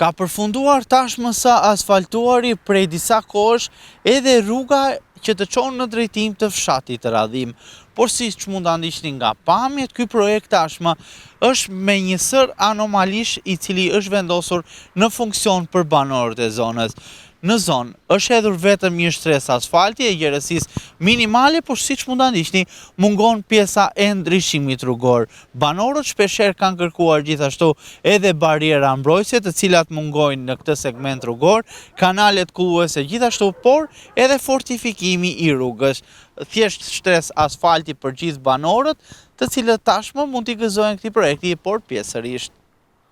Ka përfunduar tashmë sa asfaltuari prej disa kohësh edhe rruga që të çon në drejtim të fshatit të Radhim. Por siç mund ta ndiqni nga pamjet, ky projekt tashmë është me një sër anomalish i cili është vendosur në funksion për banorët e zonës. Në zonë është hedhur vetëm një shtresë asfalti e gjerësisë minimale, por siç mund ta ndiqni, mungon pjesa e ndryshimit rrugor. Banorët shpeshherë kanë kërkuar gjithashtu edhe bariera mbrojtëse, të cilat mungojnë në këtë segment rrugor, kanalet kulluese gjithashtu, por edhe fortifikimi i rrugës. Thjesht shtresë asfalti për gjithë banorët, të cilët tashmë mund t'i gëzojnë këtij projekti, por pjesërisht.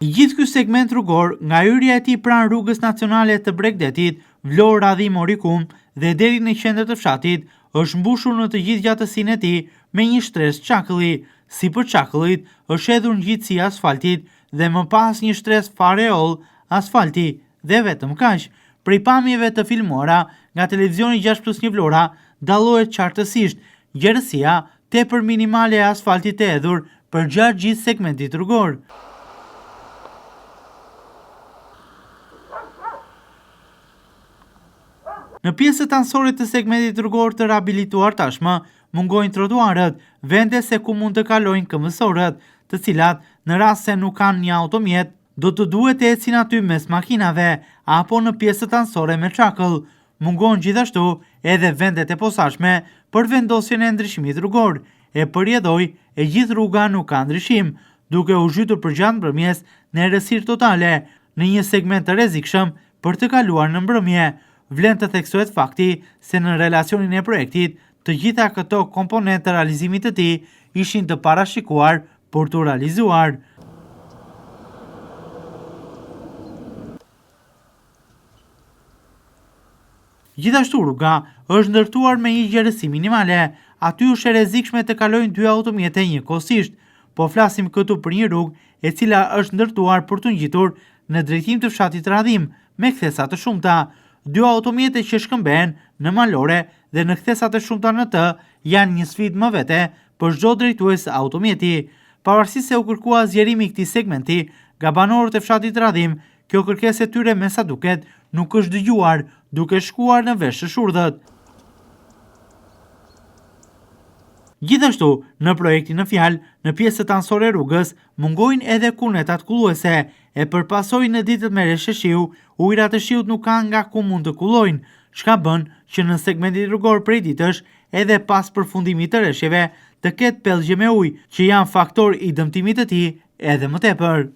Gjithë ky segment rrugor, nga hyrja e tij pranë rrugës nacionale të Bregdetit, Vlorë Radhim Orikum dhe deri në qendër të fshatit, është mbushur në të gjithë gjatësinë e tij me një shtresë çakëlli. Sipër çakëllit është hedhur ngjitësi e asfaltit dhe më pas një shtresë fareoll asfalti dhe vetëm kaq. Prej pamjeve të filmuara nga televizioni 6+1 Vlora, dallohet qartësisht gjerësia tepër minimale e asfaltit të hedhur përgjatë gjithë segmentit rrugor. Në pjesët anësore të segmentit rrugor të rihabilituar tashmë, mungojnë trotuarët, vende se ku mund të kalojnë këmbësorët, të cilat në rast se nuk kanë një automjet, do të duhet të ecin aty mes makinave apo në pjesët anësore me çakëll. Mungon gjithashtu edhe vendet e posaçme për vendosjen e ndryshimit rrugor. E përjedhoj, e gjithë rruga nuk ka ndryshim, duke u zhytur përgjatë mbrëmjes në errësirë totale në një segment të rrezikshëm për të kaluar në mbrëmje. Vlen të theksohet fakti se në relacionin e projektit, të gjitha këto komponentë të realizimit të tij ishin të parashikuar për të realizuar. Gjithashtu rruga është ndërtuar me një gjerësi minimale, aty është e rrezikshme të kalojnë dy automjete njëkohësisht, po flasim këtu për një rrugë e cila është ndërtuar për të ngjitur në drejtim të fshatit Radhim me kthesa të shumta. Dy automjete që shkëmbehen në malore dhe në kthesat e shumta në të janë një sfidë më vete për çdo drejtues automjeti. Pavarësisht se u kërkua zgjerimi i këtij segmenti nga banorët e fshatit Radhim, kjo kërkesë e tyre me sa duket nuk është dëgjuar, duke shkuar në vesh shurdhët. Gjithashtu, në projektin në fjalë, në pjesët anësore rrugës, mungojnë edhe kunetat kulluese, e përpasojnë në ditët me reshe shiu, ujërat e shiut nuk kanë nga ku mund të kullojnë, çka bën që në segmentin rrugor prej ditësh, edhe pas përfundimit të reshjeve, të ketë pellgje me ujë, që janë faktor i dëmtimit të tij edhe më tepër.